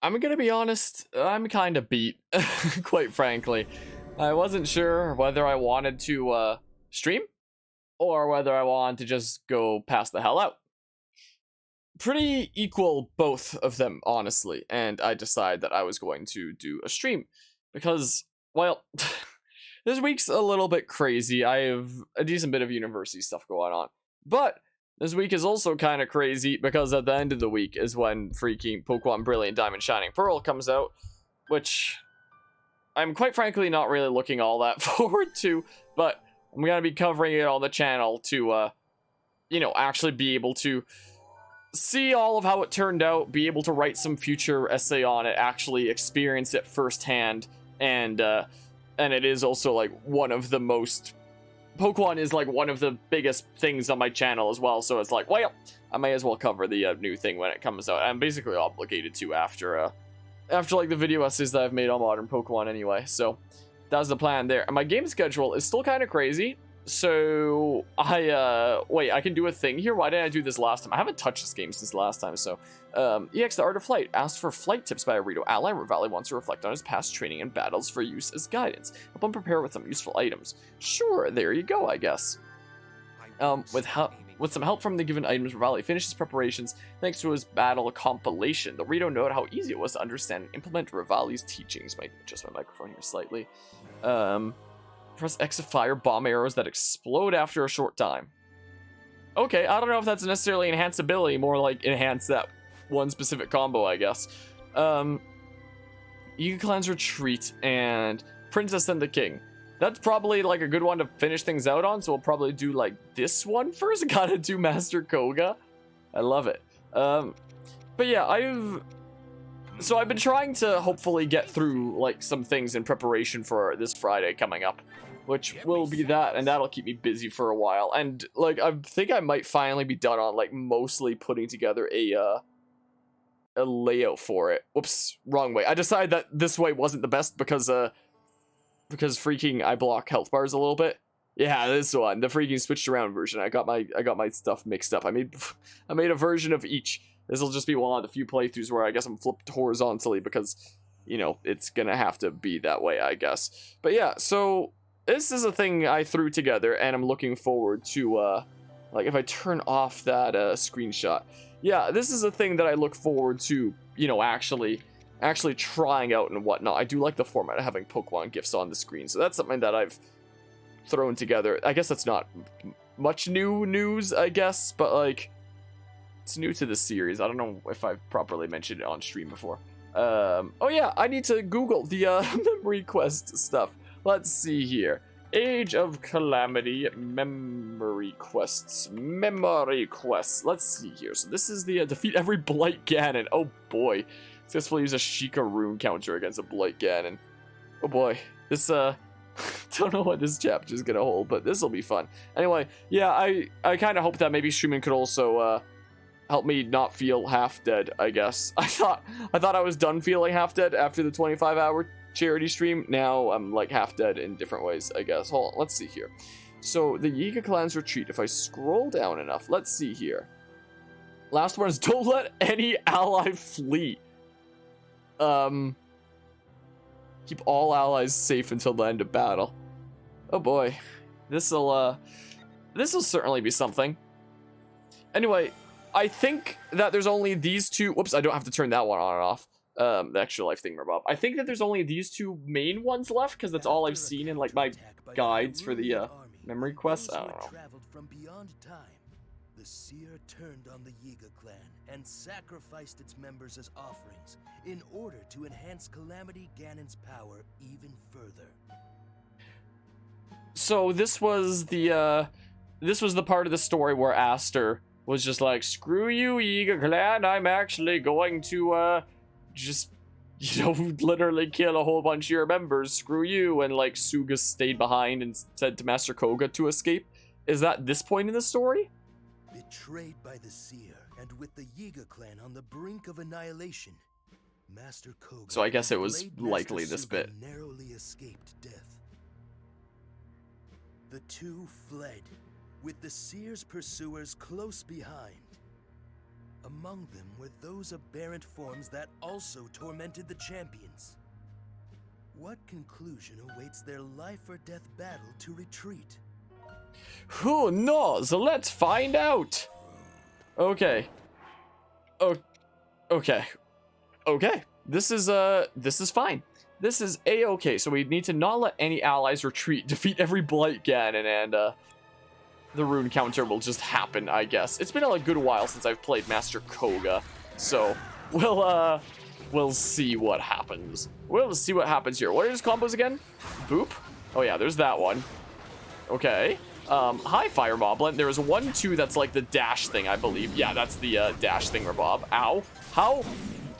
I'm gonna be honest, I'm kind of beat, quite frankly. I wasn't sure whether I wanted to stream or whether I wanted to just go pass the hell out. Pretty equal, both of them, honestly, and I decided that I was going to do a stream because, well, this week's a little bit crazy. I have a decent bit of university stuff going on, but this week is also kind of crazy because at the end of the week is when freaking Pokemon Brilliant Diamond Shining Pearl comes out, which I'm quite frankly not really looking all that forward to, but I'm going to be covering it on the channel to, actually be able to see all of how it turned out, be able to write some future essay on it, actually experience it firsthand, and it is also like one of the most Pokemon is like one of the biggest things on my channel as well, so it's like, well, I may as well cover the new thing when it comes out. I'm basically obligated to after like the video essays that I've made on modern Pokemon anyway, so that's the plan there. And my game schedule is still kind of crazy. So I can do a thing here. Why didn't I do this last time? I haven't touched this game since last time. So EX the Art of Flight asked for flight tips by a Rito ally. Revali wants to reflect on his past training and battles for use as guidance. Help him prepare with some useful items. Sure, there you go, I guess. With some help from the given items, Revali finishes preparations thanks to his battle compilation. The Rito noted how easy it was to understand and implement Revali's teachings. Might adjust my microphone here slightly. Press X to fire bomb arrows that explode after a short time. Okay, I don't know if that's necessarily enhance ability, more like enhance that one specific combo, I guess. Yiga Clan's Retreat and Princess and the King. That's probably like a good one to finish things out on, so we'll probably do like this one first. Gotta do Master Kohga. I love it. But yeah, I've been trying to hopefully get through like some things in preparation for this Friday coming up, which will be that, and that'll keep me busy for a while. And like I think I might finally be done on like mostly putting together a layout for it. Whoops, wrong way. I decided that this way wasn't the best because freaking I block health bars a little bit. Yeah, this one, the freaking switched around version. I got my stuff mixed up. I made a version of each. This will just be one of the few playthroughs where I guess I'm flipped horizontally because, you know, it's gonna have to be that way, I guess. But yeah, so this is a thing I threw together, and I'm looking forward to, like, if I turn off that screenshot. Yeah, this is a thing that I look forward to, you know, actually trying out and whatnot. I do like the format of having Pokemon gifts on the screen, so that's something that I've thrown together. I guess that's not much new news, I guess, but, like, it's new to the series. I don't know if I've properly mentioned it on stream before. Oh yeah, I need to Google the memory quest stuff. Let's see here. Age of Calamity memory quests. Memory quests. Let's see here. So this is the defeat every Blight Cannon. Oh boy. Successfully use a Sheikah rune counter against a Blight Cannon. Oh boy. This don't know what this chapter is gonna hold, but this will be fun. Anyway, yeah, I kind of hope that maybe streaming could also help me not feel half dead, I guess. I thought I was done feeling half dead after the 25-hour charity stream. Now I'm like half dead in different ways, I guess. Hold on, let's see here. So the Yiga Clan's Retreat, if I scroll down enough, let's see here. Last one is don't let any ally flee. Keep all allies safe until the end of battle. Oh boy. This'll certainly be something. Anyway, I think that there's only these two. Whoops, I don't have to turn that one on and off. The extra life thingamabob. I think that there's only these two main ones left because that's all I've seen in like my guides for the memory quests. I don't know. From beyond time, the seer turned on the Yiga clan and sacrificed its members as offerings in order to enhance Calamity Ganon's power even further. So this was the part of the story where Aster was just like, screw you, Yiga clan, I'm actually going to, just, you know, literally kill a whole bunch of your members, screw you, and, like, Suga stayed behind and said to Master Kohga to escape. Is that this point in the story? Betrayed by the seer, and with the Yiga clan on the brink of annihilation, Master Kohga... So I guess it was likely this bit. ...narrowly escaped death. The two fled, with the seer's pursuers close behind. Among them were those aberrant forms that also tormented the champions. What conclusion awaits their life or death battle to retreat? Who knows? Let's find out. Okay. Okay. Okay. This is fine. This is a-okay. So we need to not let any allies retreat, defeat every Blight Cannon, and the rune counter will just happen, I guess. It's been a good while since I've played Master Kohga, so we'll see what happens. We'll see what happens here. What are his combos again? Boop. Oh yeah, there's that one. Okay. Hi, Fire Moblin. There was 1-2 that's like the dash thing, I believe. Yeah, that's the dash thing, Rabob. Ow. How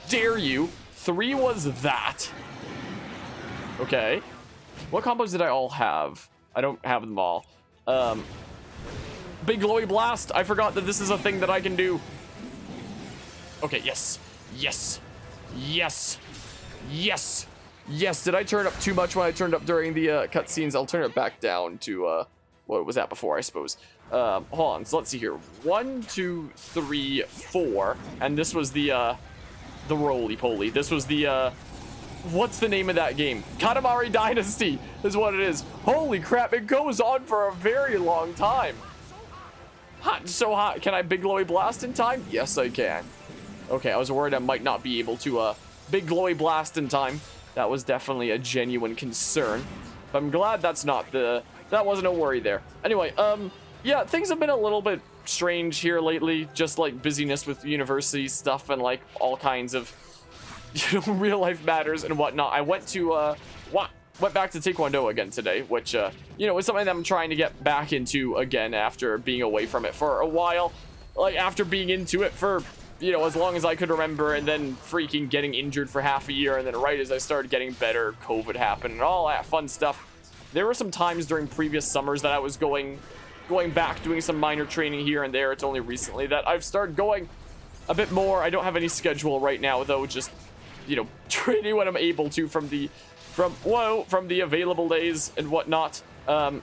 dare you? 3 was that. Okay. What combos did I all have? I don't have them all. Big Glowy Blast. I forgot that this is a thing that I can do. Okay, yes. Yes. Yes. Yes. Yes. Did I turn up too much when I turned up during the cutscenes? I'll turn it back down to what was that before, I suppose. Hold on. So let's see here. 1, 2, 3, 4. And this was the roly-poly. This was the what's the name of that game? Katamari Dynasty is what it is. Holy crap, it goes on for a very long time. Hot, so hot. Can I Big Glowy Blast in time? Yes, I can. Okay, I was worried I might not be able to Big Glowy Blast in time. That was definitely a genuine concern. But I'm glad that wasn't a worry there. Anyway, yeah, things have been a little bit strange here lately. Just like busyness with university stuff and like all kinds of real life matters and whatnot. I went back to Taekwondo again today, which is something that I'm trying to get back into again after being away from it for a while. Like after being into it for as long as I could remember, and then freaking getting injured for half a year, and then right as I started getting better, COVID happened and all that fun stuff. There were some times during previous summers that I was going back, doing some minor training here and there. It's only recently that I've started going a bit more. I don't have any schedule right now though, just training when I'm able to from the available days and whatnot. And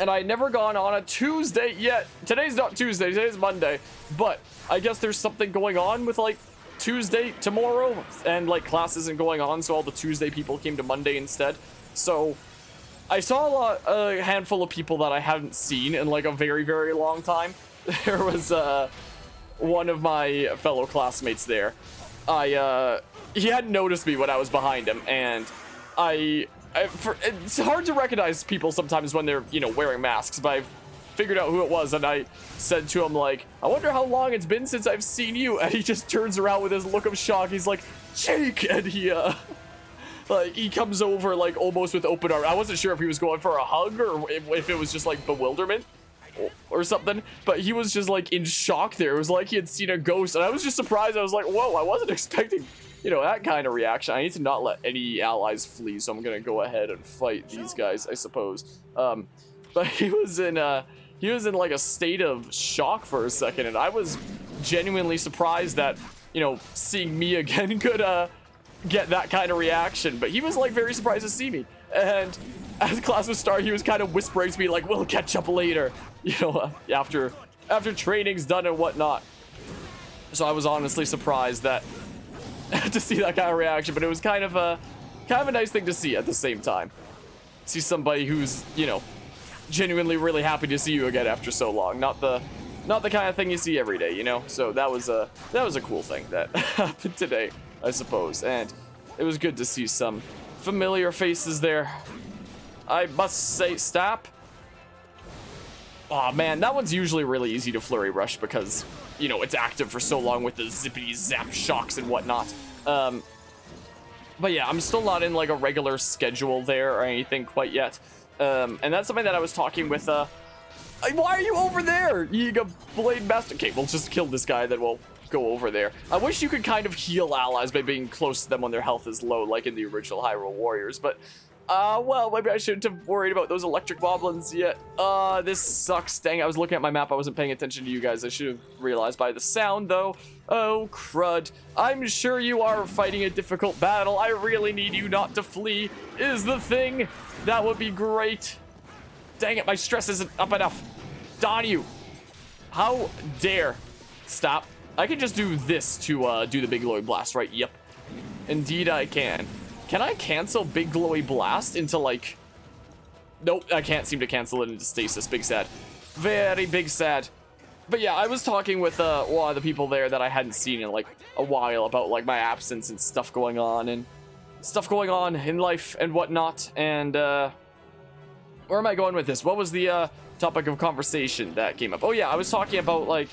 I never gone on a Tuesday yet. Today's not Tuesday, today's Monday, but I guess there's something going on with like Tuesday tomorrow, and like class isn't going on, so all the Tuesday people came to Monday instead. So I saw a handful of people that I haven't seen in like a very, very long time. There was one of my fellow classmates there. He hadn't noticed me when I was behind him, and it's hard to recognize people sometimes when they're, wearing masks, but I figured out who it was, and I said to him, like, I wonder how long it's been since I've seen you, and he just turns around with his look of shock. He's like, Jake, and he comes over, like, almost with open arms. I wasn't sure if he was going for a hug or if it was just, like, bewilderment or something, but he was just, like, in shock there. It was like he had seen a ghost, and I was just surprised. I was like, whoa, I wasn't expecting that kind of reaction. I need to not let any allies flee, so I'm gonna go ahead and fight these guys, I suppose. But he was in like a state of shock for a second, and I was genuinely surprised that seeing me again could get that kind of reaction. But he was like very surprised to see me, and as class was starting, he was kind of whispering to me like, we'll catch up later, after training's done and whatnot. So I was honestly surprised that to see that kind of reaction, but it was kind of a nice thing to see at the same time. See somebody who's, genuinely really happy to see you again after so long. Not the kind of thing you see every day, So that was a cool thing that happened today, I suppose. And it was good to see some familiar faces there. I must say, stop. Oh man, that one's usually really easy to flurry rush because it's active for so long with the zippity zap shocks and whatnot. But yeah, I'm still not in like a regular schedule there or anything quite yet. And that's something that I was talking with, why are you over there? Yiga Blade Master. Okay, we'll just kill this guy, then we'll go over there. I wish you could kind of heal allies by being close to them when their health is low, like in the original Hyrule Warriors, but well, maybe I shouldn't have worried about those electric goblins yet. This sucks. Dang, I was looking at my map. I wasn't paying attention to you guys. I should have realized by the sound, though. Oh, crud. I'm sure you are fighting a difficult battle. I really need you not to flee, is the thing. That would be great. Dang it, my stress isn't up enough. Don you. How dare. Stop. I can just do this to do the big glowy blast, right? Yep. Indeed I can. Can I cancel big glowy blast into like... Nope, I can't seem to cancel it into stasis. Big sad. Very big sad. But yeah, I was talking with a lot of the people there that I hadn't seen in like a while about like my absence and stuff going on in life and whatnot. And where am I going with this? What was the topic of conversation that came up? Oh yeah, I was talking about like,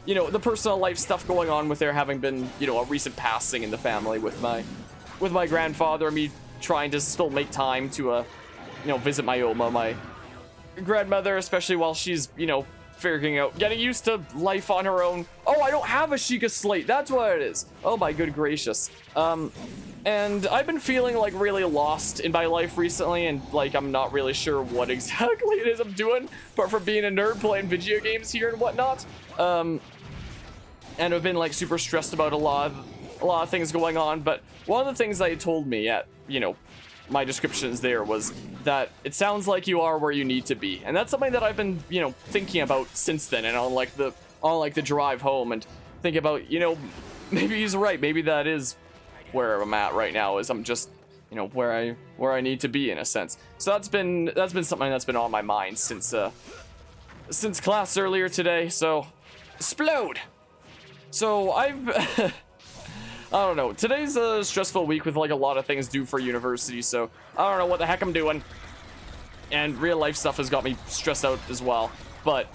you know, the personal life stuff going on with there having been, you know, a recent passing in the family with my grandfather, me trying to still make time to you know, visit my Oma, my grandmother, especially while she's, you know, figuring out, getting used to life on her own. Oh, I don't have a Sheikah slate. That's what it is. Oh my good gracious. And I've been feeling like really lost in my life recently, and like I'm not really sure what exactly it is I'm doing, apart from being a nerd playing video games here and whatnot. And I've been like super stressed about a lot of things going on. But one of the things they told me at, you know, my descriptions there was that it sounds like you are where you need to be, and that's something that I've been, you know, thinking about since then, and on like the drive home, and think about, you know, maybe he's right, maybe that is where I'm at right now, is I'm just, you know, where I need to be in a sense. So that's been something that's been on my mind since class earlier today. So explode. So I've I don't know. Today's a stressful week with like a lot of things due for university, so I don't know what the heck I'm doing. And real life stuff has got me stressed out as well. But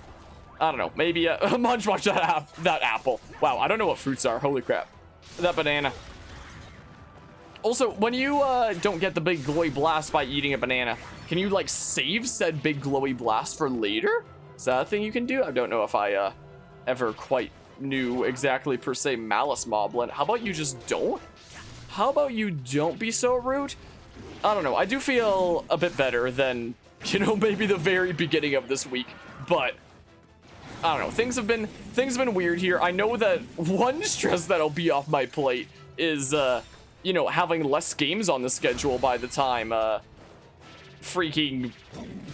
I don't know. Maybe munch that apple. Wow, I don't know what fruits are. Holy crap. That banana. Also, when you don't get the big glowy blast by eating a banana, can you like save said big glowy blast for later? Is that a thing you can do? I don't know if I ever quite knew exactly per se Malice Moblin. How about you just don't? How about you don't be so rude? I don't know. I do feel a bit better than, you know, maybe the very beginning of this week, but I don't know. Things have been weird here. I know that one stress that'll be off my plate is you know, having less games on the schedule by the time freaking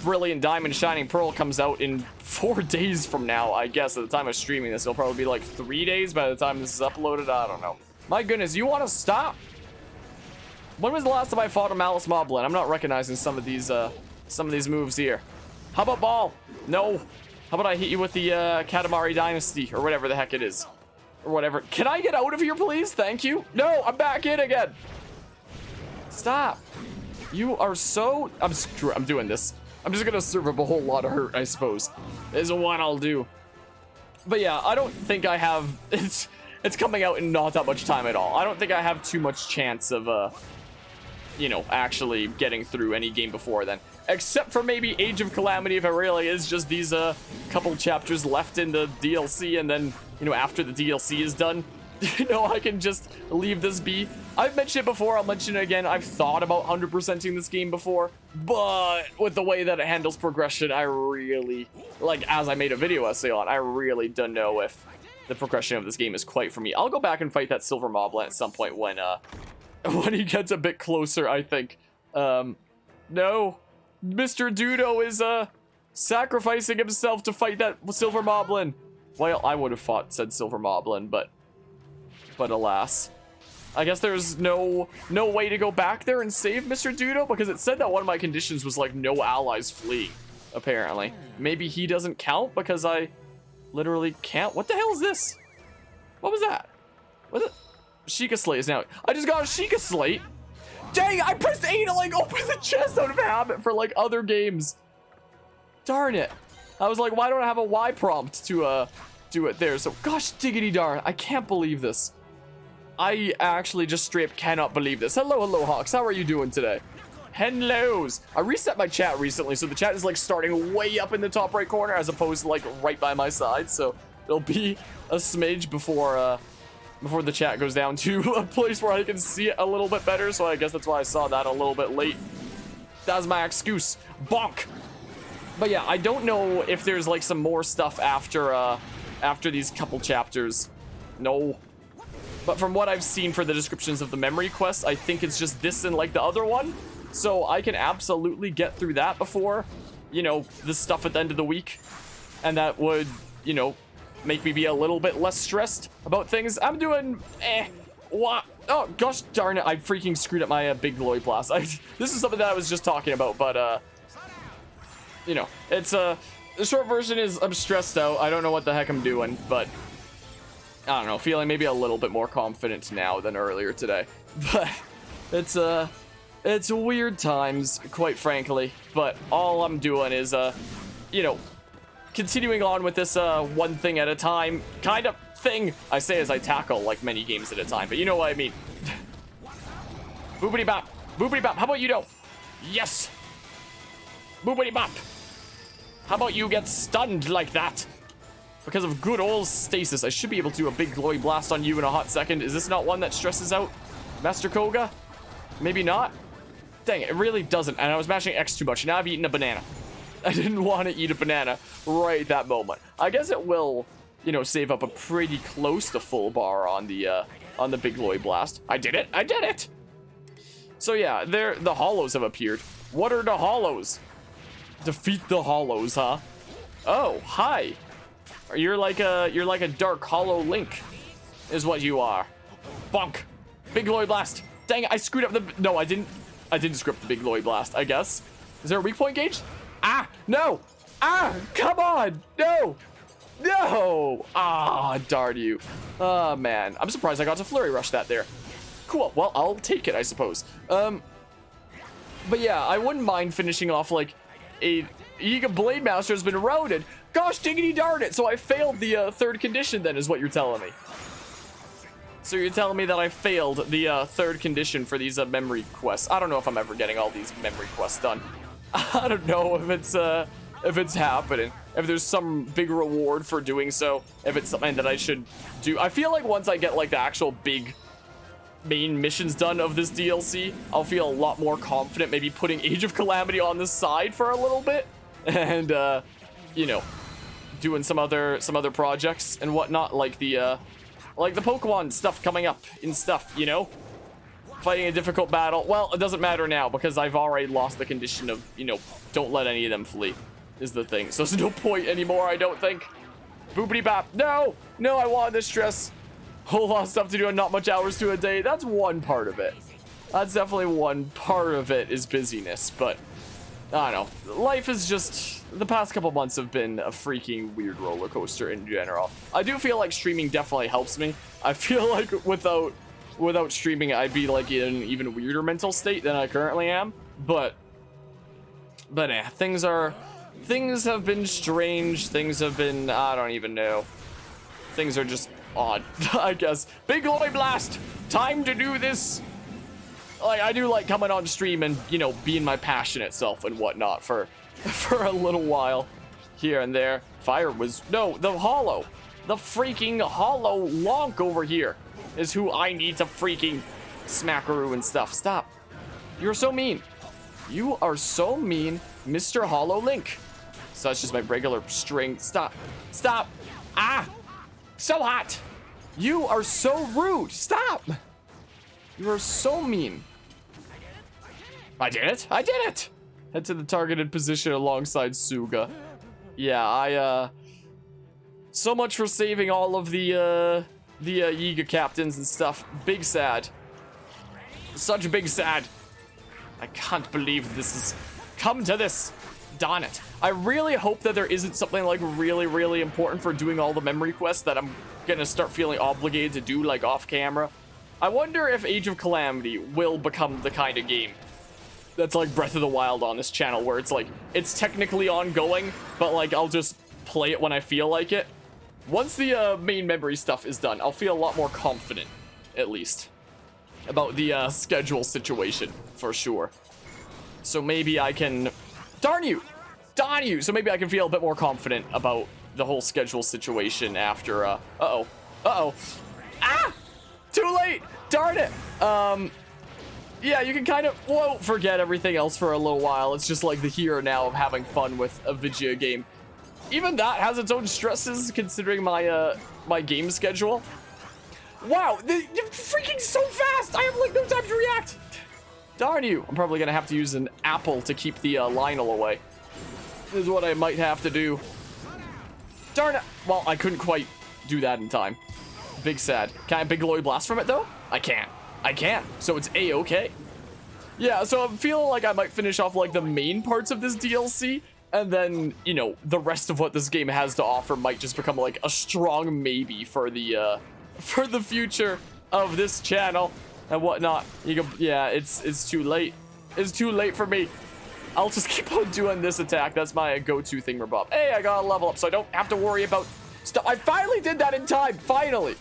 Brilliant Diamond Shining Pearl comes out in 4 days from now, I guess. At the time of streaming this, it'll probably be like 3 days by the time this is uploaded. I don't know. My goodness, you want to stop? When was the last time I fought a Malice Moblin? I'm not recognizing some of these moves here. How about ball? No. How about I hit you with the Katamari Dynasty or whatever the heck it is, or whatever. Can I get out of here, please? Thank you. No, I'm back in again. Stop. You are so... I'm doing this. I'm just gonna serve up a whole lot of hurt, I suppose. Is what I'll do. But yeah, I don't think I have... It's coming out in not that much time at all. I don't think I have too much chance of, you know, actually getting through any game before then. Except for maybe Age of Calamity, if it really is just these, couple chapters left in the DLC, and then, you know, after the DLC is done, you know, I can just leave this be. I've mentioned it before, I'll mention it again. I've thought about 100%ing this game before, but with the way that it handles progression, I really, like, as I made a video essay on, I really don't know if the progression of this game is quite for me. I'll go back and fight that Silver Moblin at some point when he gets a bit closer, I think. No, Mr. Dudo is, sacrificing himself to fight that Silver Moblin. Well, I would have fought said Silver Moblin, but alas. I guess there's no way to go back there and save Mr. Dudo, because it said that one of my conditions was like no allies fleeing, apparently. Maybe he doesn't count because I literally can't. What the hell is this? What was that? What the? Sheikah slate is now. I just got a Sheikah slate. Dang, I pressed A to like open the chest out of habit for like other games. Darn it. I was like, why don't I have a Y prompt to do it there? So gosh diggity darn, I can't believe this. I actually just straight up cannot believe this. Hello Hawks, how are you doing today? Hellos. I reset my chat recently, so the chat is like starting way up in the top right corner as opposed to like right by my side. So it'll be a smidge before the chat goes down to a place where I can see it a little bit better. So I guess that's why I saw that a little bit late. That's my excuse. Bonk. But yeah, I don't know if there's like some more stuff after these couple chapters. No. But from what I've seen for the descriptions of the memory quests, I think it's just this and like the other one. So I can absolutely get through that before, you know, the stuff at the end of the week. And that would, you know, make me be a little bit less stressed about things. I'm doing what? Oh gosh darn it, I freaking screwed up my big glowy blast. This is something that I was just talking about, but you know, it's the short version is I'm stressed out. I don't know what the heck I'm doing, but I don't know, feeling maybe a little bit more confident now than earlier today. But it's weird times, quite frankly, but all I'm doing is you know, continuing on with this one thing at a time kind of thing. I say as I tackle like many games at a time, but you know what I mean. Boopity bop, boopity bop. How about you don't? Yes. Boopity bop. How about you get stunned like that? Because of good old stasis. I should be able to do a big glowy blast on you in a hot second. Is this not one that stresses out Master Kohga? Maybe not. Dang it, it really doesn't. And I was mashing X too much. Now I've eaten a banana. I didn't want to eat a banana right at that moment. I guess it will, you know, save up a pretty close to full bar on the big glowy blast. I did it. I did it. So yeah, the hollows have appeared. What are the hollows? Defeat the hollows, huh? Oh, hi. You're like a dark hollow Link, is what you are. Bonk. Big glowy blast. Dang it, I screwed up the. No, I didn't screw up the big glowy blast. I guess. Is there a weak point gauge? Ah, no. Ah, come on. No. No. Ah, darn you. Oh man, I'm surprised I got to flurry rush that there. Cool. Well, I'll take it, I suppose. But yeah, I wouldn't mind finishing off like a Yiga Blade Master has been eroded. Gosh diggity darn it. So I failed the third condition then is what you're telling me. So you're telling me that I failed the third condition for these memory quests. I don't know if I'm ever getting all these memory quests done. I don't know if it's happening. If there's some big reward for doing so. If it's something that I should do. I feel like once I get like the actual big main missions done of this DLC, I'll feel a lot more confident maybe putting Age of Calamity on the side for a little bit. And you know, doing some other projects and whatnot, like the Pokemon stuff coming up and stuff, you know, fighting a difficult battle. Well, it doesn't matter now because I've already lost the condition of, you know, don't let any of them flee is the thing. So there's no point anymore, I don't think. Boopity bop. No, I wanted this stress. Whole lot of stuff to do and not much hours to a day. That's one part of it. That's definitely one part of it is busyness, but I don't know. Life is just, the past couple months have been a freaking weird roller coaster in general. I do feel like streaming definitely helps me. I feel like without streaming, I'd be like in an even weirder mental state than I currently am. But things have been strange. Things have been, I don't even know. Things are just odd, I guess. Big glowy blast. Time to do this. Like, I do like coming on stream and, you know, being my passionate self and whatnot for a little while here and there. Fire was, no, the hollow. The freaking hollow Lonk over here is who I need to freaking smackaroo and stuff. Stop. You're so mean. You are so mean, Mr. Hollow Link. So that's just my regular string. Stop. Stop. Ah. So hot. You are so rude. Stop. You are so mean. I did it. I did it. Head to the targeted position alongside Suga. Yeah, so much for saving all of the Yiga captains and stuff. Big sad. Such a big sad. I can't believe this has come to this. Darn it. I really hope that there isn't something like really, really important for doing all the memory quests that I'm gonna start feeling obligated to do like off camera. I wonder if Age of Calamity will become the kind of game that's like Breath of the Wild on this channel, where it's like, it's technically ongoing, but like I'll just play it when I feel like it. Once the main memory stuff is done, I'll feel a lot more confident, at least, about the schedule situation, for sure. So maybe I can... Darn you! Darn you! So maybe I can feel a bit more confident about the whole schedule situation after, uh-oh. Uh-oh. Ah! Too late! Darn it! Yeah, you can kind of, forget everything else for a little while. It's just like the here and now of having fun with a video game. Even that has its own stresses, considering my my game schedule. Wow, you're freaking so fast! I have like no time to react! Darn you! I'm probably gonna have to use an apple to keep the Lionel away. Is what I might have to do. Darn it. Well, I couldn't quite do that in time. Big sad. Can I big glowy blast from it though? I can't. I can't. So it's A-okay. Yeah, so I'm feeling like I might finish off like the main parts of this DLC, and then, you know, the rest of what this game has to offer might just become like a strong maybe for the future of this channel and whatnot. You go, yeah, it's too late. It's too late for me. I'll just keep on doing this attack. That's my go-to thingamabob. Hey, I got a level up, so I don't have to worry about stuff. I finally did that in time. Finally.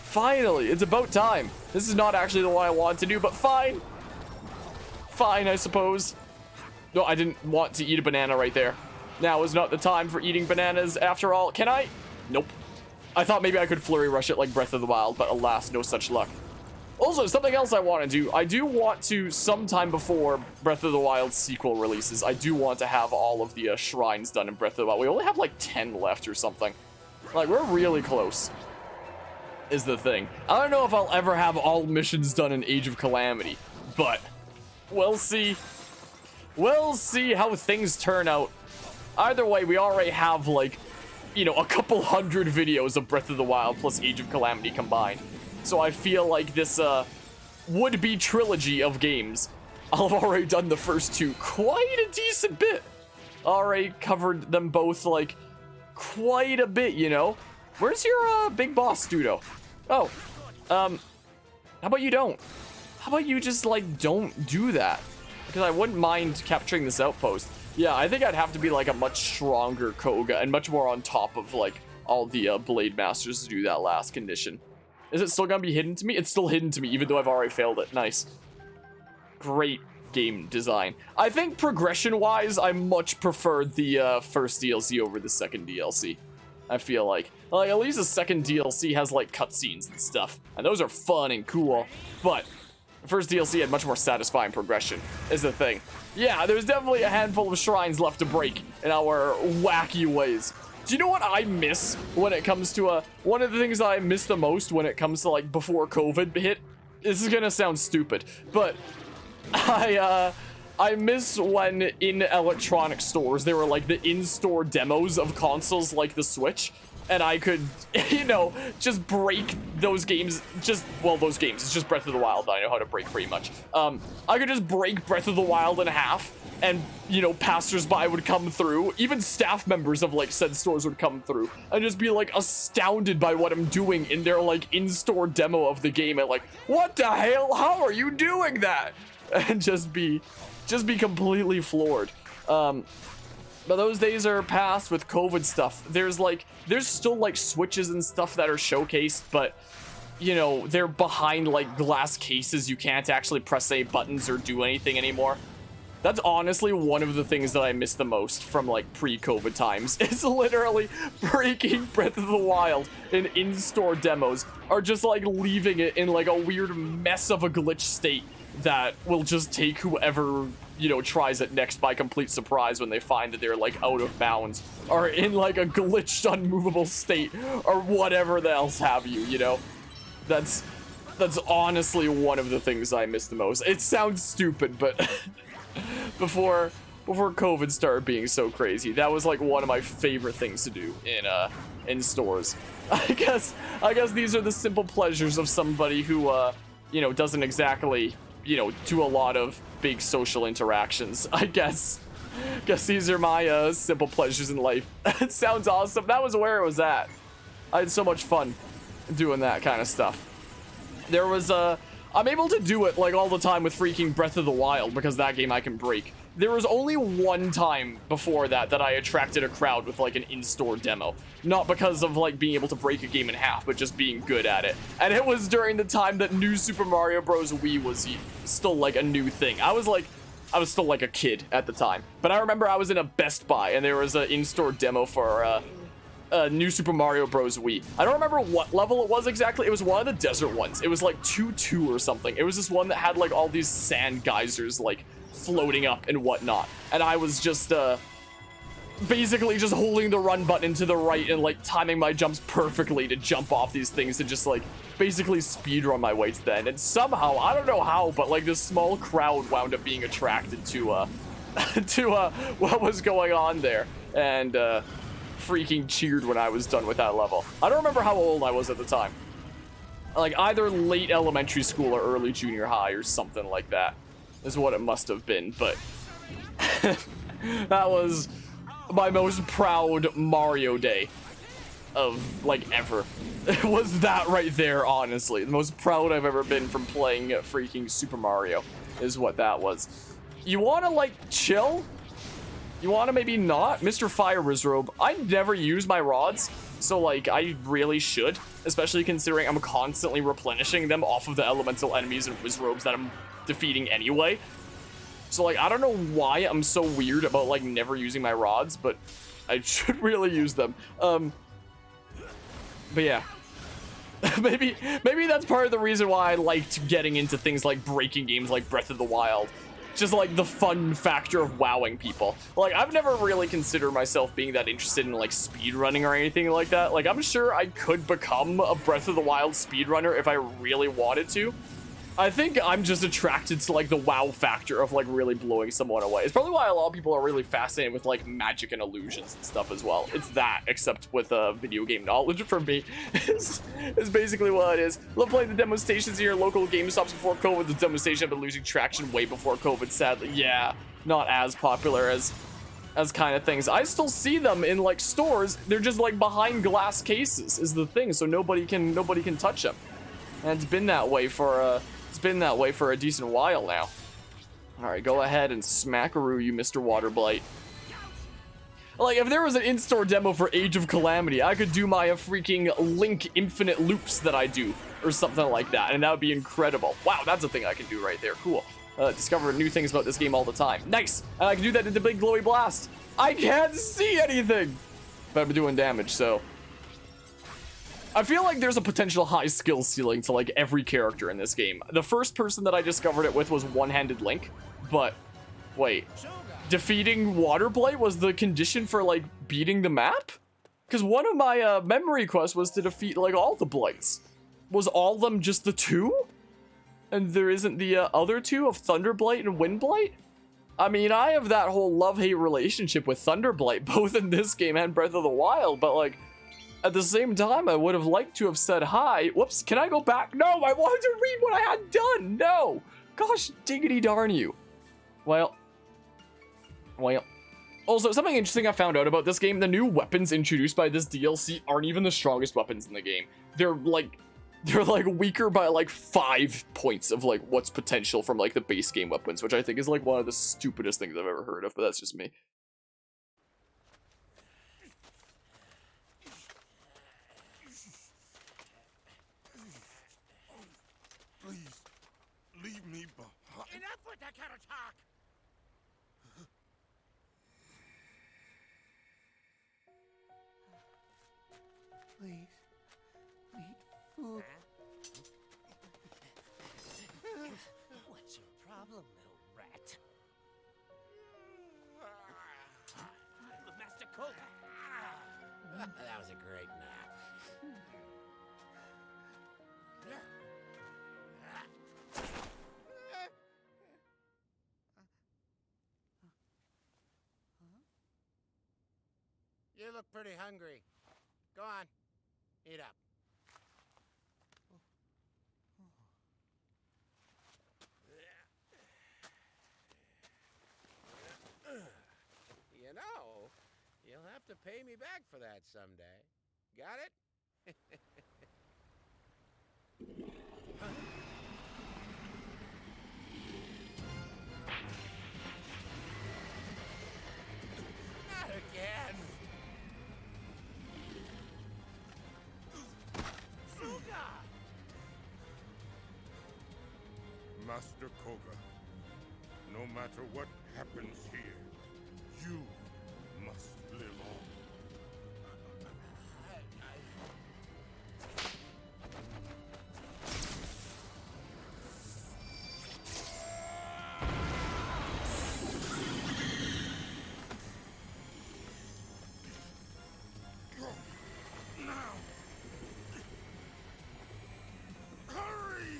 Finally. It's about time. This is not actually the one I want to do, but fine. Fine, I suppose. No, I didn't want to eat a banana right there. Now is not the time for eating bananas after all. Can I? Nope. I thought maybe I could flurry rush it like Breath of the Wild, but alas, no such luck. Also, something else I want to do. I do want to, sometime before Breath of the Wild sequel releases, I do want to have all of the shrines done in Breath of the Wild. We only have like 10 left or something. Like, we're really close, is the thing. I don't know if I'll ever have all missions done in Age of Calamity, but we'll see. We'll see how things turn out. Either way, we already have, like, you know, a couple hundred videos of Breath of the Wild plus Age of Calamity combined. So I feel like this would-be trilogy of games, I'll have already done the first two quite a decent bit. Already covered them both, like, quite a bit, you know? Where's your big boss, Dudo? Oh, how about you don't? How about you just, like, don't do that? Because I wouldn't mind capturing this outpost. Yeah, I think I'd have to be, like, a much stronger Kohga and much more on top of, like, all the Blade Masters to do that last condition. Is it still gonna be hidden to me? It's still hidden to me, even though I've already failed it. Nice. Great game design. I think progression-wise, I much preferred the first DLC over the second DLC. I feel like at least the second DLC has, like, cutscenes and stuff. And those are fun and cool. But the first DLC had much more satisfying progression, is the thing. Yeah, there's definitely a handful of shrines left to break in our wacky ways. Do you know what I miss when it comes to one of the things that I miss the most when it comes to, like, before COVID hit? This is gonna sound stupid, but I miss when in electronic stores there were, like, the in-store demos of consoles like the Switch, and I could, you know, just break those games, those games, it's just Breath of the Wild that I know how to break pretty much. I could just break Breath of the Wild in half, and, you know, passersby would come through, even staff members of, like, said stores would come through, and just be, like, astounded by what I'm doing in their, like, in-store demo of the game, and, like, what the hell, how are you doing that? And just be completely floored. But those days are past with COVID stuff. There's still, like, Switches and stuff that are showcased, but, you know, they're behind, like, glass cases. You can't actually press any buttons or do anything anymore. That's honestly one of the things that I miss the most from, like, pre-COVID times. It's literally breaking Breath of the Wild in in-store demos, or just, like, leaving it in, like, a weird mess of a glitch state that will just take whoever, you know, tries it next by complete surprise when they find that they're, like, out of bounds, or in, like, a glitched, unmovable state, or whatever else have you, you know? That's honestly one of the things I miss the most. It sounds stupid, but before COVID started being so crazy, that was, like, one of my favorite things to do in stores. I guess these are the simple pleasures of somebody who, you know, doesn't exactly, you know, do a lot of big social interactions. I guess these are my simple pleasures in life. It sounds awesome. That was where it was at. I had so much fun doing that kind of stuff. There was I'm able to do it, like, all the time with freaking Breath of the Wild, because that game I can break. There was only one time before that I attracted a crowd with, like, an in-store demo. Not because of, like, being able to break a game in half, but just being good at it. And it was during the time that New Super Mario Bros. Wii was still, like, a new thing. I was still, like, a kid at the time. But I remember I was in a Best Buy, and there was an in-store demo for, New Super Mario Bros. Wii. I don't remember what level it was exactly. It was one of the desert ones. It was like 2-2 or something. It was this one that had, like, all these sand geysers, like, floating up and whatnot. And I was just, basically just holding the run button to the right and, like, timing my jumps perfectly to jump off these things and just, like, basically speedrun my way to the end. And somehow, I don't know how, but, like, this small crowd wound up being attracted to what was going on there. And, freaking cheered when I was done with that level. I don't remember how old I was at the time. Like either late elementary school or early junior high or something like that is what it must have been, but that was my most proud Mario day of like ever. It was that right there, honestly. The most proud I've ever been from playing freaking Super Mario is what that was. You want to like chill? You want to maybe not? Mr. Fire Wizrobe. I never use my rods, so like I really should, especially considering I'm constantly replenishing them off of the elemental enemies and Wizrobes that I'm defeating anyway. So like I don't know why I'm so weird about like never using my rods, but I should really use them. But yeah. maybe that's part of the reason why I liked getting into things like breaking games like Breath of the Wild. Just like the fun factor of wowing people. Like I've never really considered myself being that interested in like speedrunning or anything like that. Like I'm sure I could become a Breath of the Wild speedrunner if I really wanted to. I think I'm just attracted to like the wow factor of like really blowing someone away. It's probably why a lot of people are really fascinated with like magic and illusions and stuff as well. It's that, except with video game knowledge for me. is basically what it is. Love playing the demo stations in your local GameStops before COVID. The demo station have been losing traction way before COVID, sadly. Yeah, not as popular as kind of things. I still see them in like stores. They're just like behind glass cases is the thing, so nobody can touch them. And it's been that way for a decent while now. Alright, go ahead and smackaroo you, Mr. Water Blight. Like, if there was an in-store demo for Age of Calamity, I could do my freaking Link infinite loops that I do, or something like that, and that would be incredible. Wow, that's a thing I can do right there. Cool. Discover new things about this game all the time. Nice! And I can do that in the big glowy blast. I can't see anything! But I'm doing damage, so... I feel like there's a potential high skill ceiling to like every character in this game. The first person that I discovered it with was one-handed Link, but wait, defeating Water Blight was the condition for like beating the map? Because one of my memory quests was to defeat like all the Blights. Was all of them just the two? And there isn't the other two of Thunder Blight and Wind Blight? I mean, I have that whole love-hate relationship with Thunder Blight, both in this game and Breath of the Wild, but like, at the same time, I would have liked to have said hi. Whoops, can I go back? No, I wanted to read what I had done. No. Gosh, diggity darn you. Well. Also, something interesting I found out about this game, the new weapons introduced by this DLC aren't even the strongest weapons in the game. They're like weaker by like 5 points of like what's potential from like the base game weapons, which I think is like one of the stupidest things I've ever heard of, but that's just me. Leave me behind. Enough with that kind of talk! Please, eat food. What's your problem, little rat? Master Kohga! That was a great nap. You look pretty hungry. Go on, eat up. You know, you'll have to pay me back for that someday. Got it? Not again! Suga! Master Kohga, no matter what happens here, you must live on. Now! Hurry!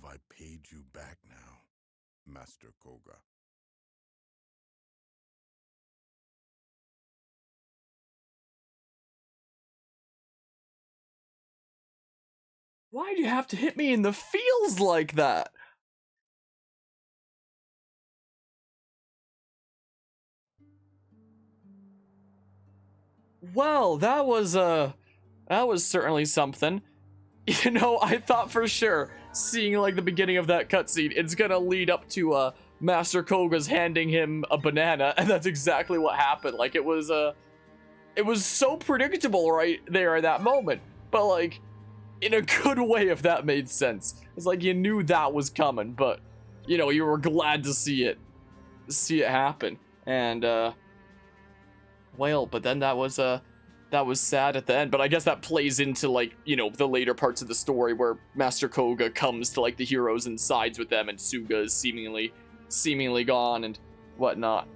I paid you back now, Master Kohga? Why do you have to hit me in the feels like that? Well, that was certainly something. You know, I thought for sure, seeing like the beginning of that cutscene, it's gonna lead up to Master Koga's handing him a banana, and that's exactly what happened. Like it was so predictable right there at that moment, but like in a good way, if that made sense. It's like you knew that was coming, but you know, you were glad to see it happen. And well, but then that was sad at the end, but I guess that plays into like, you know, the later parts of the story where Master Kohga comes to like the heroes and sides with them, and Suga is seemingly gone and whatnot.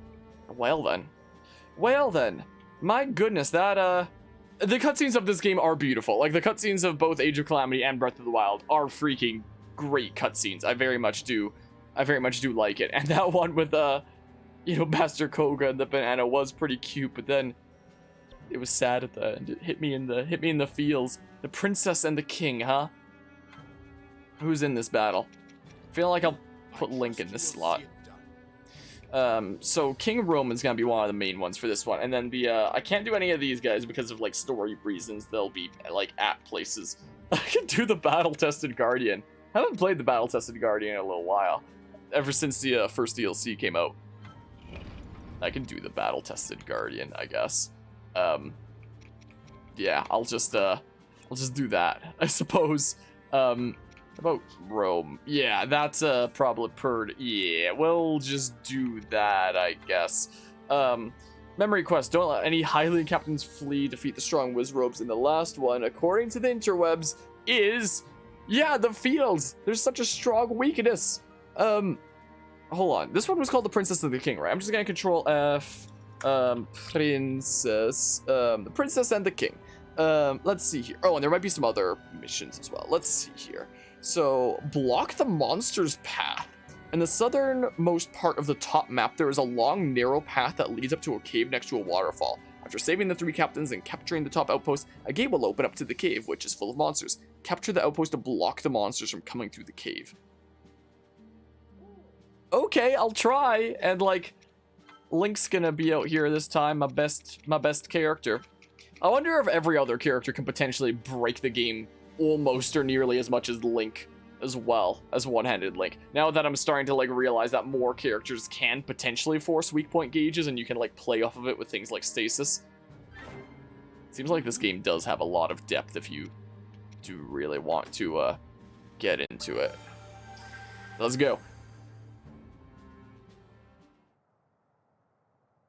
Well then, my goodness, that the cutscenes of this game are beautiful. Like the cutscenes of both Age of Calamity and Breath of the Wild are freaking great cutscenes. I very much do like it, and that one with you know, Master Kohga and the banana was pretty cute, but then it was sad at the end. It hit me in the feels. The princess and the king, huh? Who's in this battle? I feel like I'll put Link in this slot. So King Roman's gonna be one of the main ones for this one, and then the I can't do any of these guys because of like story reasons. They'll be like at places. I can do the battle-tested Guardian. I haven't played the battle-tested Guardian in a little while, ever since the first DLC came out. I can do the battle-tested Guardian, I guess. Yeah, I'll just do that, I suppose. About Rome. Yeah, that's probably purred. Yeah, we'll just do that, I guess. Memory quest. Don't let any Hylian captains flee. Defeat the strong Wizrobes. And the last one, according to the interwebs, is... yeah, the fields. There's such a strong weakness. Hold on. This one was called the Princess and the King, right? I'm just gonna control F. Princess. The Princess and the King. Let's see here. Oh, and there might be some other missions as well. Let's see here. So, block the monster's path. In the southernmost part of the top map, there is a long, narrow path that leads up to a cave next to a waterfall. After saving the 3 captains and capturing the top outpost, a gate will open up to the cave, which is full of monsters. Capture the outpost to block the monsters from coming through the cave. Okay, I'll try. And like, Link's gonna be out here this time, my best character. I wonder if every other character can potentially break the game almost or nearly as much as Link as well, as one-handed Link. Now that I'm starting to like realize that more characters can potentially force weak point gauges and you can like play off of it with things like stasis. It seems like this game does have a lot of depth if you do really want to get into it. Let's go.